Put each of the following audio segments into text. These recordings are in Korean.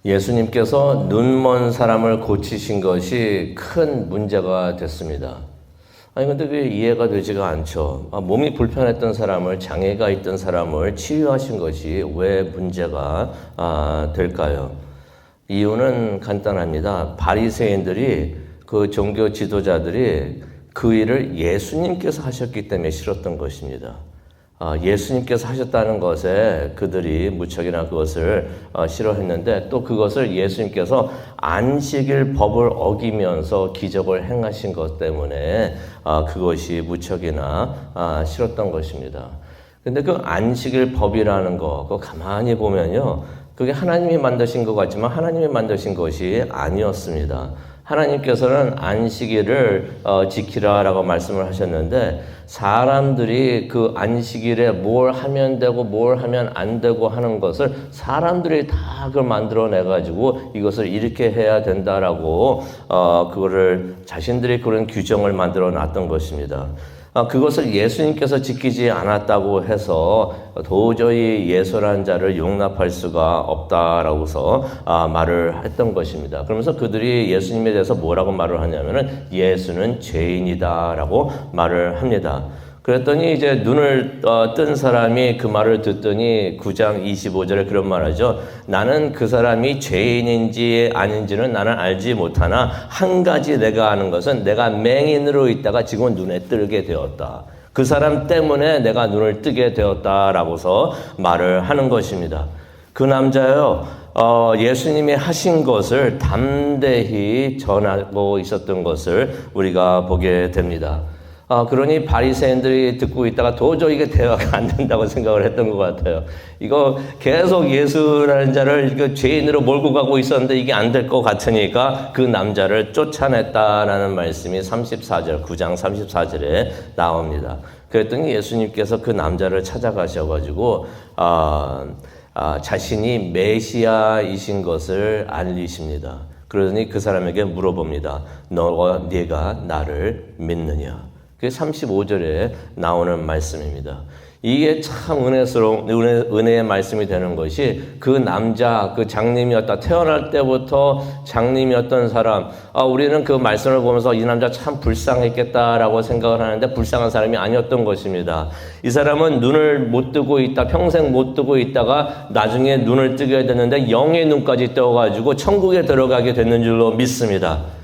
예수님께서 눈먼 사람을 고치신 것이 큰 문제가 됐습니다. 아니 근데 그게 이해가 되지가 않죠. 몸이 불편했던 사람을, 장애가 있던 사람을 치유하신 것이 왜 문제가 될까요? 이유는 간단합니다. 바리새인들이, 그 종교 지도자들이 그 일을 예수님께서 하셨기 때문에 싫었던 것입니다. 예수님께서 하셨다는 것에 그들이 무척이나 그것을 싫어했는데, 또 그것을 예수님께서 안식일 법을 어기면서 기적을 행하신 것 때문에 그것이 무척이나 싫었던 것입니다. 근데 그 안식일 법이라는 거, 그거 가만히 보면요, 그게 하나님이 만드신 것 같지만 하나님이 만드신 것이 아니었습니다. 하나님께서는 안식일을 지키라라고 말씀을 하셨는데, 사람들이 그 안식일에 뭘 하면 되고 뭘 하면 안 되고 하는 것을 사람들이 다 그걸 만들어내가지고 이것을 이렇게 해야 된다라고 그거를 자신들이 그런 규정을 만들어 놨던 것입니다. 그것을 예수님께서 지키지 않았다고 해서 도저히 예수라는 자를 용납할 수가 없다라고서 말을 했던 것입니다. 그러면서 그들이 예수님에 대해서 뭐라고 말을 하냐면은 예수는 죄인이다라고 말을 합니다. 그랬더니 이제 눈을 뜬 사람이 그 말을 듣더니 9장 25절에 그런 말하죠. 나는 그 사람이 죄인인지 아닌지는 나는 알지 못하나 한 가지 내가 아는 것은 내가 맹인으로 있다가 지금 눈에 뜨게 되었다. 그 사람 때문에 내가 눈을 뜨게 되었다라고서 말을 하는 것입니다. 그 남자요, 예수님이 하신 것을 담대히 전하고 있었던 것을 우리가 보게 됩니다. 그러니 바리새인들이 듣고 있다가 도저히 이게 대화가 안 된다고 생각을 했던 것 같아요. 이거 계속 예수라는 자를 죄인으로 몰고 가고 있었는데 이게 안 될 것 같으니까 그 남자를 쫓아냈다라는 말씀이 34절, 9장 34절에 나옵니다. 그랬더니 예수님께서 그 남자를 찾아가셔가지고 자신이 메시아이신 것을 알리십니다. 그러더니 그 사람에게 물어봅니다. 네가 나를 믿느냐? 그게 35절에 나오는 말씀입니다. 이게 참 은혜의 말씀이 되는 것이, 그 남자, 그 장님이었다. 태어날 때부터 장님이었던 사람. 우리는 그 말씀을 보면서 이 남자 참 불쌍했겠다라고 생각을 하는데 불쌍한 사람이 아니었던 것입니다. 이 사람은 눈을 못 뜨고 있다, 평생 못 뜨고 있다가 나중에 눈을 뜨게 됐는데 영의 눈까지 떠가지고 천국에 들어가게 됐는 줄로 믿습니다.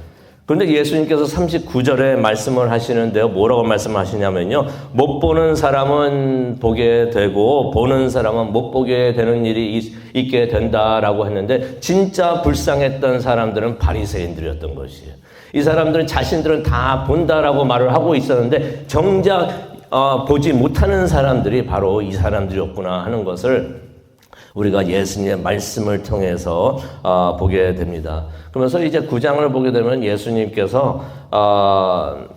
그런데 예수님께서 39절에 말씀을 하시는데요. 뭐라고 말씀하시냐면요. 못 보는 사람은 보게 되고 보는 사람은 못 보게 되는 일이 있게 된다라고 했는데, 진짜 불쌍했던 사람들은 바리새인들이었던 것이에요. 이 사람들은 자신들은 다 본다라고 말을 하고 있었는데 정작 보지 못하는 사람들이 바로 이 사람들이었구나 하는 것을 우리가 예수님의 말씀을 통해서 보게 됩니다. 그러면서 이제 9장을 보게 되면 예수님께서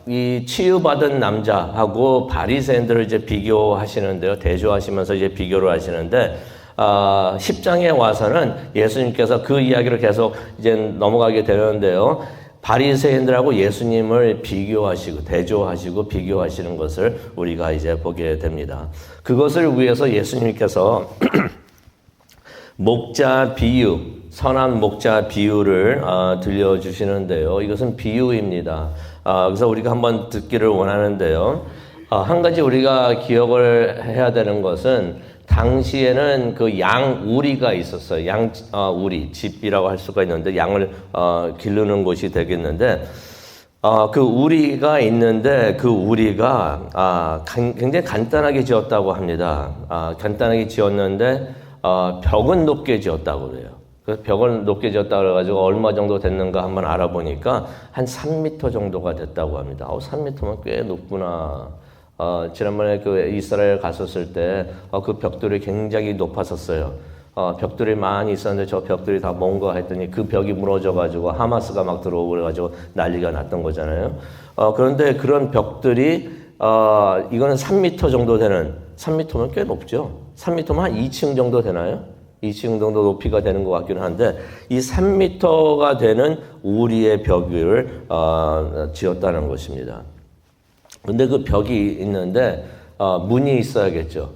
이 치유받은 남자하고 바리새인들을 이제 비교하시는데요. 대조하시면서 이제 비교를 하시는데, 10장에 와서는 예수님께서 그 이야기를 계속 이제 넘어가게 되는데요. 바리새인들하고 예수님을 비교하시고 대조하시고 비교하시는 것을 우리가 이제 보게 됩니다. 그것을 위해서 예수님께서 목자 비유, 선한 목자 비유를 들려주시는데요. 이것은 비유입니다. 그래서 우리가 한번 듣기를 원하는데요. 한 가지 우리가 기억을 해야 되는 것은, 당시에는 그 양 우리가 있었어요. 양 우리, 집이라고 할 수가 있는데 양을 기르는 곳이 되겠는데, 그 우리가 있는데 그 우리가 굉장히 간단하게 지었다고 합니다. 간단하게 지었는데 벽은 높게 지었다고 그래요. 그래서 벽을 높게 지었다고 그래가지고 얼마 정도 됐는가 한번 알아보니까 한 3m 정도가 됐다고 합니다. 3m면 꽤 높구나. 지난번에 그 이스라엘 갔었을 때 그 벽돌이 굉장히 높았었어요. 벽돌이 많이 있었는데 저 벽돌이 다 뭔가 했더니 그 벽이 무너져가지고 하마스가 막 들어오고 그래가지고 난리가 났던 거잖아요. 그런데 그런 벽들이 이거는 3m 정도 되는, 3m면 꽤 높죠. 3m면 한 2층 정도 되나요? 2층 정도 높이가 되는 것 같기는 한데, 이 3m가 되는 우리의 벽을 지었다는 것입니다. 근데 그 벽이 있는데 문이 있어야겠죠.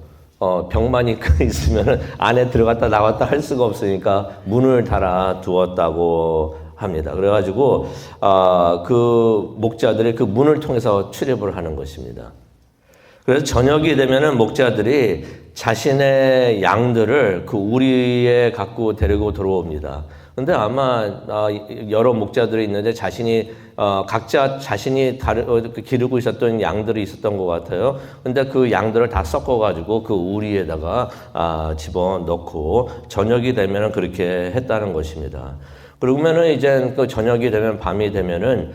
벽만 있으면은 안에 들어갔다 나왔다 할 수가 없으니까 문을 달아 두었다고 합니다. 그래가지고 그 목자들이 그 문을 통해서 출입을 하는 것입니다. 그래서 저녁이 되면은 목자들이 자신의 양들을 그 우리에 갖고 데리고 들어옵니다. 근데 아마 여러 목자들이 있는데 각자 자신이 기르고 있었던 양들이 있었던 것 같아요. 근데 그 양들을 다 섞어가지고 그 우리에다가 집어넣고 저녁이 되면은 그렇게 했다는 것입니다. 그러면은 이제 그 저녁이 되면 밤이 되면은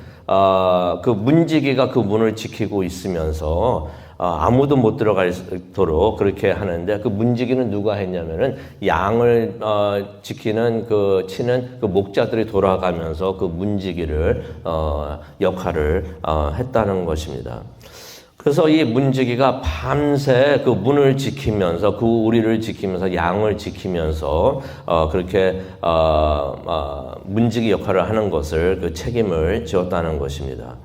그 문지기가 그 문을 지키고 있으면서 아무도 못 들어가도록 그렇게 하는데 그 문지기는 누가 했냐면은 양을 지키는 치는 그 목자들이 돌아가면서 그 문지기를 역할을 했다는 것입니다. 그래서 이 문지기가 밤새 그 문을 지키면서 그 우리를 지키면서 양을 지키면서 그렇게 문지기 역할을 하는 것을 그 책임을 지었다는 것입니다.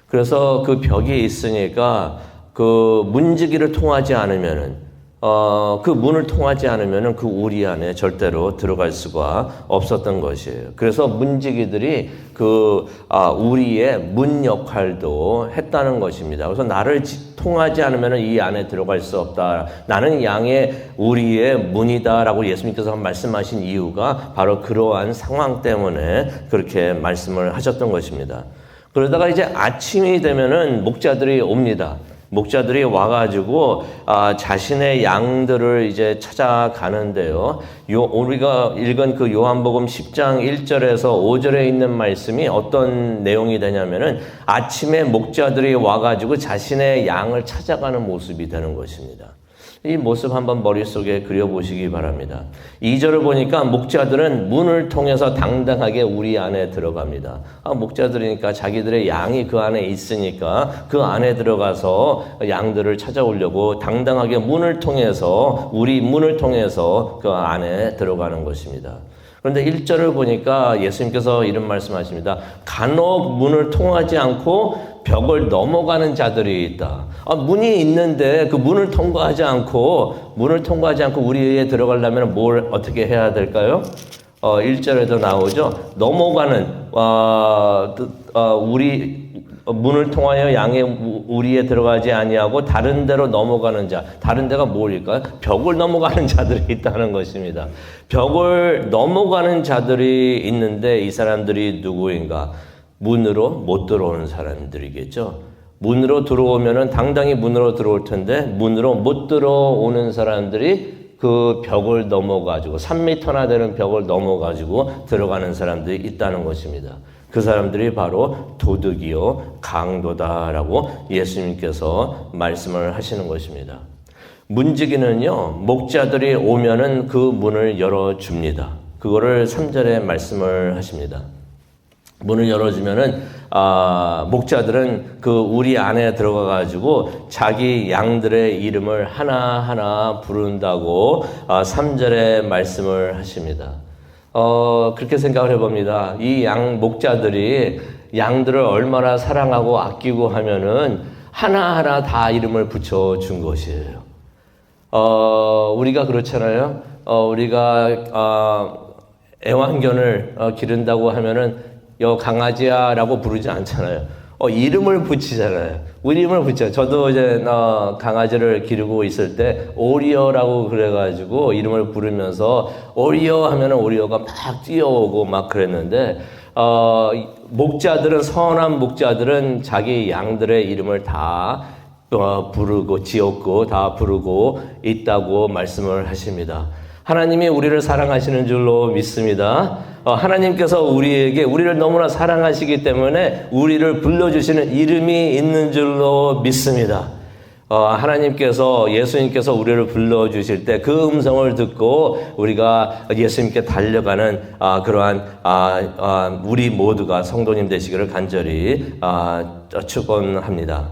그래서 그 벽이 있으니까 그 문지기를 통하지 않으면은 그 문을 통하지 않으면은 그 우리 안에 절대로 들어갈 수가 없었던 것이에요. 그래서 문지기들이 그 우리의 문 역할도 했다는 것입니다. 그래서 나를 통하지 않으면은 이 안에 들어갈 수 없다. 나는 양의 우리의 문이다라고 예수님께서 말씀하신 이유가 바로 그러한 상황 때문에 그렇게 말씀을 하셨던 것입니다. 그러다가 이제 아침이 되면은 목자들이 옵니다. 목자들이 와가지고 자신의 양들을 이제 찾아가는데요. 우리가 읽은 그 요한복음 10장 1절에서 5절에 있는 말씀이 어떤 내용이 되냐면은 아침에 목자들이 와가지고 자신의 양을 찾아가는 모습이 되는 것입니다. 이 모습 한번 머릿속에 그려보시기 바랍니다. 2절을 보니까 목자들은 문을 통해서 당당하게 우리 안에 들어갑니다. 목자들이니까 자기들의 양이 그 안에 있으니까 그 안에 들어가서 양들을 찾아오려고 당당하게 문을 통해서 우리 문을 통해서 그 안에 들어가는 것입니다. 그런데 1절을 보니까 예수님께서 이런 말씀하십니다. 간혹 문을 통하지 않고 벽을 넘어가는 자들이 있다. 문이 있는데 그 문을 통과하지 않고 우리에 들어가려면 뭘 어떻게 해야 될까요? 1절에도 나오죠. 넘어가는 문을 통하여 양의 우리에 들어가지 아니하고 다른 데로 넘어가는 자. 다른 데가 뭘일까요? 벽을 넘어가는 자들이 있다는 것입니다. 벽을 넘어가는 자들이 있는데 이 사람들이 누구인가? 문으로 못 들어오는 사람들이겠죠. 문으로 들어오면은 당당히 문으로 들어올 텐데 문으로 못 들어오는 사람들이 그 벽을 넘어가지고 3m나 되는 벽을 넘어가지고 들어가는 사람들이 있다는 것입니다. 그 사람들이 바로 도둑이요 강도다라고 예수님께서 말씀을 하시는 것입니다. 문지기는요 목자들이 오면은 그 문을 열어줍니다. 그거를 3절에 말씀을 하십니다. 문을 열어주면은 목자들은 그 우리 안에 들어가 가지고 자기 양들의 이름을 하나하나 부른다고 3절에 말씀을 하십니다. 그렇게 생각을 해봅니다. 이 목자들이 양들을 얼마나 사랑하고 아끼고 하면은 하나하나 다 이름을 붙여준 것이에요. 우리가 그렇잖아요. 우리가 애완견을 기른다고 하면은 강아지야 라고 부르지 않잖아요. 이름을 붙이잖아요. 이름을 붙여요. 저도 이제 강아지를 기르고 있을 때 오리오라고 그래가지고 이름을 부르면서 오리오 하면은 오리오가 막 뛰어오고 막 그랬는데 선한 목자들은 자기 양들의 이름을 다 부르고 지었고 다 부르고 있다고 말씀을 하십니다. 하나님이 우리를 사랑하시는 줄로 믿습니다. 하나님께서 우리를 너무나 사랑하시기 때문에 우리를 불러주시는 이름이 있는 줄로 믿습니다. 예수님께서 우리를 불러주실 때 그 음성을 듣고 우리가 예수님께 달려가는 그러한 우리 모두가 성도님 되시기를 간절히 축원합니다.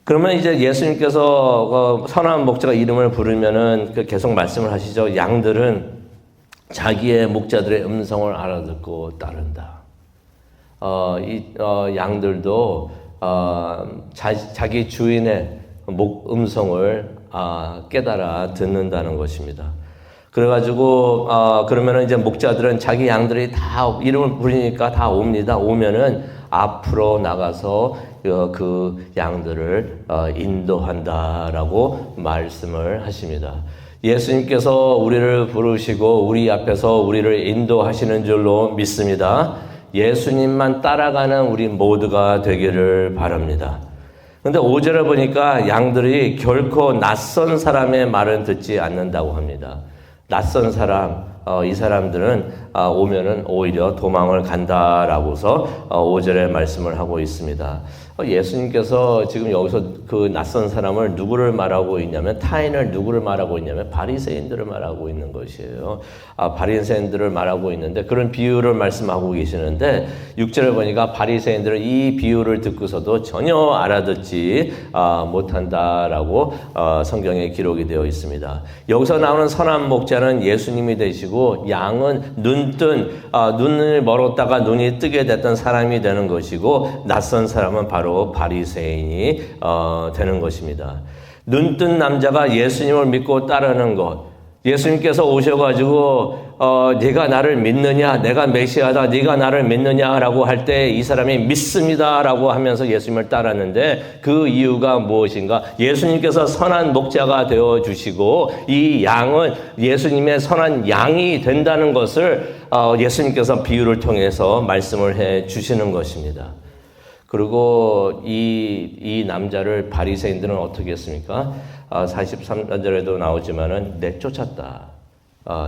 그러면 이제 예수님께서 선한 목자가 이름을 부르면은 계속 말씀을 하시죠. 양들은 자기의 목자들의 음성을 알아듣고 따른다. 양들도 자기 주인의 음성을 깨달아 듣는다는 것입니다. 그래가지고 그러면은 이제 목자들은 자기 양들이 다 이름을 부르니까 다 옵니다. 오면은 앞으로 나가서 그 양들을 인도한다라고 말씀을 하십니다. 예수님께서 우리를 부르시고 우리 앞에서 우리를 인도하시는 줄로 믿습니다. 예수님만 따라가는 우리 모두가 되기를 바랍니다. 근데 5절에 보니까 양들이 결코 낯선 사람의 말은 듣지 않는다고 합니다. 낯선 사람, 이 사람들은 오면은 오히려 도망을 간다라고서 5절에 말씀을 하고 있습니다. 예수님께서 지금 여기서 그 낯선 사람을 누구를 말하고 있냐면 타인을 누구를 말하고 있냐면 바리새인들을 말하고 있는 것이에요. 바리새인들을 말하고 있는데 그런 비유를 말씀하고 계시는데 6절에 보니까 바리새인들은 이 비유를 듣고서도 전혀 알아듣지 못한다라고 성경에 기록이 되어 있습니다. 여기서 나오는 선한 목자는 예수님이 되시고 양은 눈을 멀었다가 눈이 뜨게 됐던 사람이 되는 것이고 낯선 사람은 바로 바리새인이 되는 것입니다. 눈뜬 남자가 예수님을 믿고 따르는 것. 예수님께서 오셔가지고 네가 나를 믿느냐, 내가 메시아다, 네가 나를 믿느냐라고 할 때 이 사람이 믿습니다라고 하면서 예수님을 따랐는데 그 이유가 무엇인가? 예수님께서 선한 목자가 되어 주시고 이 양은 예수님의 선한 양이 된다는 것을 예수님께서 비유를 통해서 말씀을 해 주시는 것입니다. 그리고 이 남자를 바리새인들은 어떻게 했습니까? 43절에도 나오지만은 내쫓았다.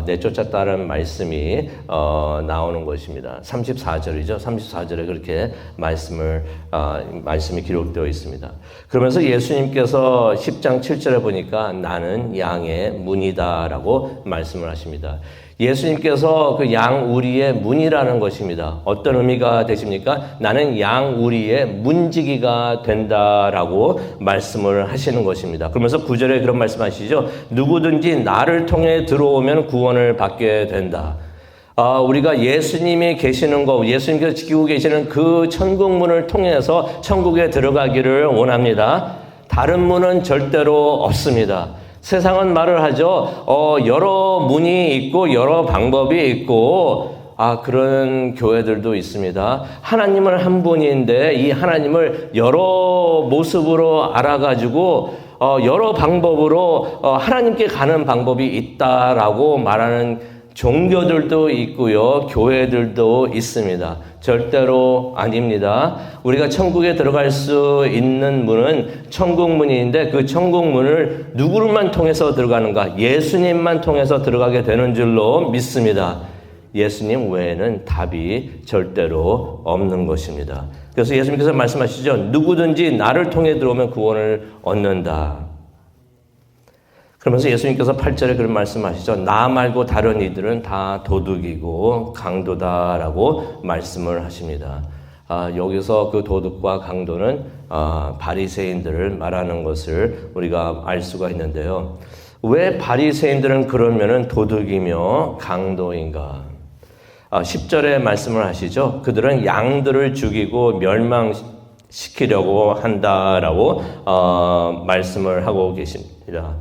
내쫓았다는 말씀이 나오는 것입니다. 34절이죠. 34절에 그렇게 말씀이 기록되어 있습니다. 그러면서 예수님께서 10장 7절에 보니까 나는 양의 문이다라고 말씀을 하십니다. 예수님께서 그 양 우리의 문이라는 것입니다. 어떤 의미가 되십니까? 나는 양 우리의 문지기가 된다라고 말씀을 하시는 것입니다. 그러면서 9절에 그런 말씀하시죠. 누구든지 나를 통해 들어오면 구원을 받게 된다. 우리가 예수님이 계시는 것, 예수님께서 지키고 계시는 그 천국문을 통해서 천국에 들어가기를 원합니다. 다른 문은 절대로 없습니다. 세상은 말을 하죠. 여러 문이 있고 여러 방법이 있고 그런 교회들도 있습니다. 하나님은 한 분인데 이 하나님을 여러 모습으로 알아가지고 여러 방법으로 하나님께 가는 방법이 있다라고 말하는 종교들도 있고요. 교회들도 있습니다. 절대로 아닙니다. 우리가 천국에 들어갈 수 있는 문은 천국문인데 그 천국문을 누구만 통해서 들어가는가? 예수님만 통해서 들어가게 되는 줄로 믿습니다. 예수님 외에는 답이 절대로 없는 것입니다. 그래서 예수님께서 말씀하시죠. 누구든지 나를 통해 들어오면 구원을 얻는다. 그러면서 예수님께서 8절에 그런 말씀하시죠. 나 말고 다른 이들은 다 도둑이고 강도다라고 말씀을 하십니다. 여기서 그 도둑과 강도는 바리새인들을 말하는 것을 우리가 알 수가 있는데요. 왜 바리새인들은 그러면은 도둑이며 강도인가? 10절에 말씀을 하시죠. 그들은 양들을 죽이고 멸망시키려고 한다라고 말씀을 하고 계십니다.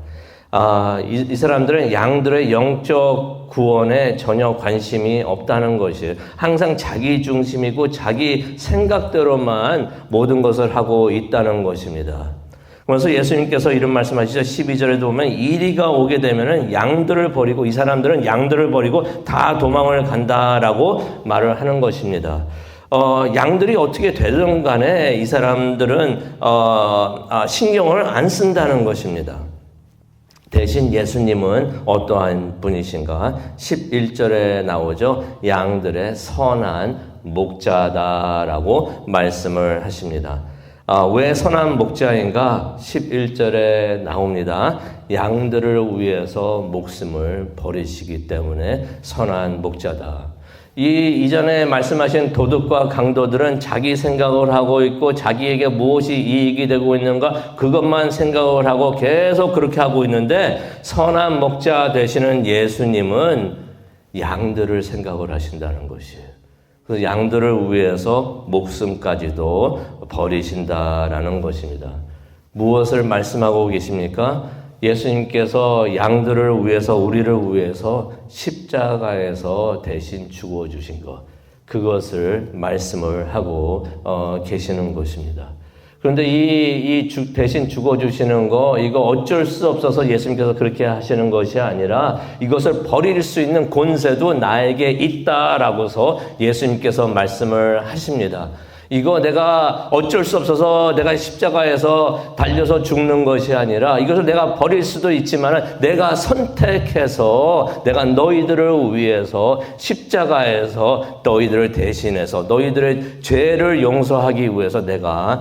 이 사람들은 양들의 영적 구원에 전혀 관심이 없다는 것이에요. 항상 자기 중심이고 자기 생각대로만 모든 것을 하고 있다는 것입니다. 그래서 예수님께서 이런 말씀하시죠. 12절에도 보면 이리가 오게 되면은 양들을 버리고 이 사람들은 양들을 버리고 다 도망을 간다라고 말을 하는 것입니다. 양들이 어떻게 되든 간에 이 사람들은 신경을 안 쓴다는 것입니다. 대신 예수님은 어떠한 분이신가? 11절에 나오죠. 양들의 선한 목자다라고 말씀을 하십니다. 왜 선한 목자인가? 11절에 나옵니다. 양들을 위해서 목숨을 버리시기 때문에 선한 목자다. 이전에 말씀하신 도둑과 강도들은 자기 생각을 하고 있고 자기에게 무엇이 이익이 되고 있는가 그것만 생각을 하고 계속 그렇게 하고 있는데 선한 목자 되시는 예수님은 양들을 생각을 하신다는 것이에요. 그래서 양들을 위해서 목숨까지도 버리신다라는 것입니다. 무엇을 말씀하고 계십니까? 예수님께서 양들을 위해서, 우리를 위해서 십자가에서 대신 죽어주신 것, 그것을 말씀을 하고 계시는 것입니다. 그런데 대신 죽어주시는 거, 이거 어쩔 수 없어서 예수님께서 그렇게 하시는 것이 아니라 이것을 버릴 수 있는 권세도 나에게 있다라고서 예수님께서 말씀을 하십니다. 이거 내가 어쩔 수 없어서 내가 십자가에서 달려서 죽는 것이 아니라 이것을 내가 버릴 수도 있지만 내가 선택해서 내가 너희들을 위해서 십자가에서 너희들을 대신해서 너희들의 죄를 용서하기 위해서 내가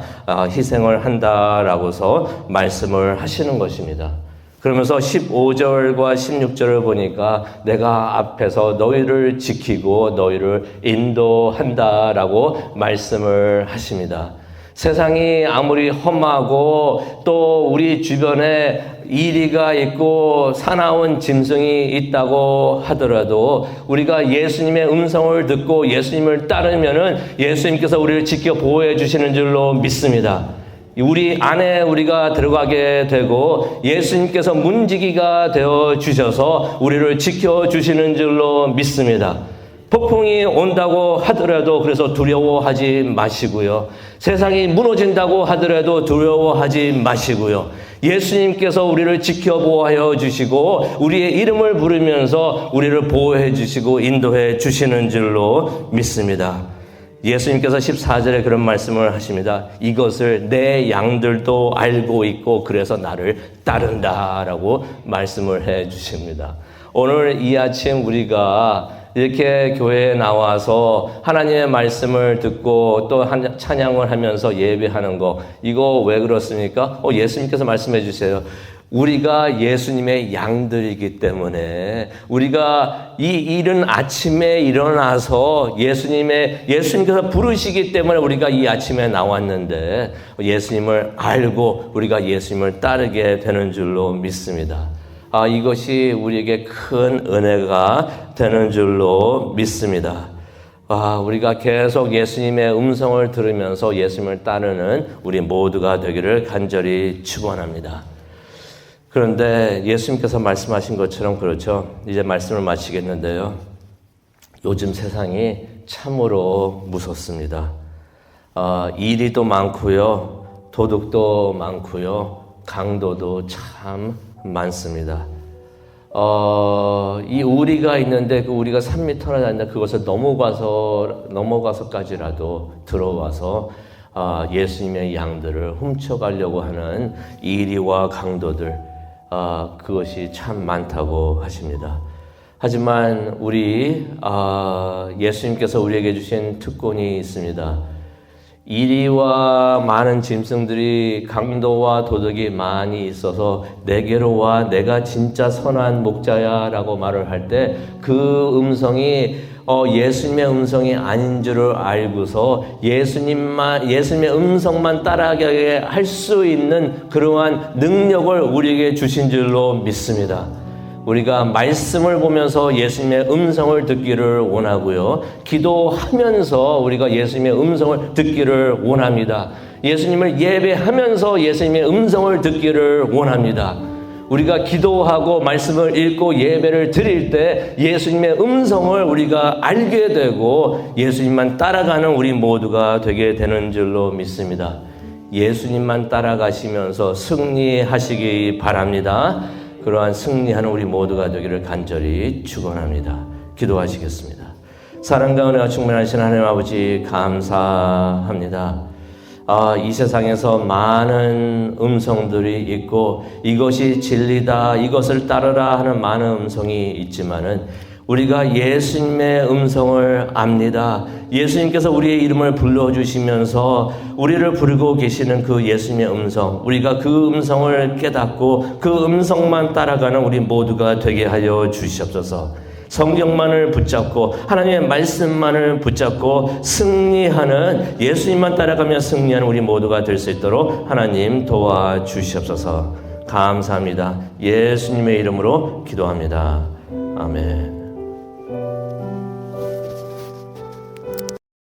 희생을 한다라고서 말씀을 하시는 것입니다. 그러면서 15절과 16절을 보니까 내가 앞에서 너희를 지키고 너희를 인도한다라고 말씀을 하십니다. 세상이 아무리 험하고 또 우리 주변에 이리가 있고 사나운 짐승이 있다고 하더라도 우리가 예수님의 음성을 듣고 예수님을 따르면은 예수님께서 우리를 지켜 보호해 주시는 줄로 믿습니다. 우리 안에 우리가 들어가게 되고 예수님께서 문지기가 되어 주셔서 우리를 지켜주시는 줄로 믿습니다. 폭풍이 온다고 하더라도 그래서 두려워하지 마시고요. 세상이 무너진다고 하더라도 두려워하지 마시고요. 예수님께서 우리를 지켜보호하여 주시고 우리의 이름을 부르면서 우리를 보호해 주시고 인도해 주시는 줄로 믿습니다. 예수님께서 14절에 그런 말씀을 하십니다. 이것을 내 양들도 알고 있고 그래서 나를 따른다라고 말씀을 해 주십니다. 오늘 이 아침 우리가 이렇게 교회에 나와서 하나님의 말씀을 듣고 또 찬양을 하면서 예배하는 거, 이거 왜 그렇습니까? 예수님께서 말씀해 주세요. 우리가 예수님의 양들이기 때문에 우리가 이 이른 아침에 일어나서 예수님께서 부르시기 때문에 우리가 이 아침에 나왔는데 예수님을 알고 우리가 예수님을 따르게 되는 줄로 믿습니다. 이것이 우리에게 큰 은혜가 되는 줄로 믿습니다. 우리가 계속 예수님의 음성을 들으면서 예수님을 따르는 우리 모두가 되기를 간절히 축원합니다. 그런데 예수님께서 말씀하신 것처럼 그렇죠. 이제 말씀을 마치겠는데요. 요즘 세상이 참으로 무섭습니다. 이리도 많고요. 도둑도 많고요. 강도도 참 많습니다. 이 우리가 있는데 그 우리가 3m나 되는데 그것을 넘어가서까지라도 들어와서 예수님의 양들을 훔쳐가려고 하는 이리와 강도들, 그것이 참 많다고 하십니다. 하지만 예수님께서 우리에게 주신 특권이 있습니다. 이리와 많은 짐승들이 강도와 도둑이 많이 있어서 내게로 와, 내가 진짜 선한 목자야 라고 말을 할 때 그 음성이 예수님의 음성이 아닌 줄을 알고서 예수님의 음성만 따라가게 할 수 있는 그러한 능력을 우리에게 주신 줄로 믿습니다. 우리가 말씀을 보면서 예수님의 음성을 듣기를 원하고요. 기도하면서 우리가 예수님의 음성을 듣기를 원합니다. 예수님을 예배하면서 예수님의 음성을 듣기를 원합니다. 우리가 기도하고 말씀을 읽고 예배를 드릴 때 예수님의 음성을 우리가 알게 되고 예수님만 따라가는 우리 모두가 되게 되는 줄로 믿습니다. 예수님만 따라가시면서 승리하시기 바랍니다. 그러한 승리하는 우리 모두가 되기를 간절히 축원합니다. 기도하시겠습니다. 사랑과 은혜가 충만하신 하나님 아버지 감사합니다. 이 세상에서 많은 음성들이 있고 이것이 진리다, 이것을 따르라 하는 많은 음성이 있지만은 우리가 예수님의 음성을 압니다. 예수님께서 우리의 이름을 불러주시면서 우리를 부르고 계시는 그 예수님의 음성, 우리가 그 음성을 깨닫고 그 음성만 따라가는 우리 모두가 되게 하여 주시옵소서. 성경만을 붙잡고 하나님의 말씀만을 붙잡고 승리하는, 예수님만 따라가며 승리하는 우리 모두가 될 수 있도록 하나님 도와주시옵소서. 감사합니다. 예수님의 이름으로 기도합니다. 아멘.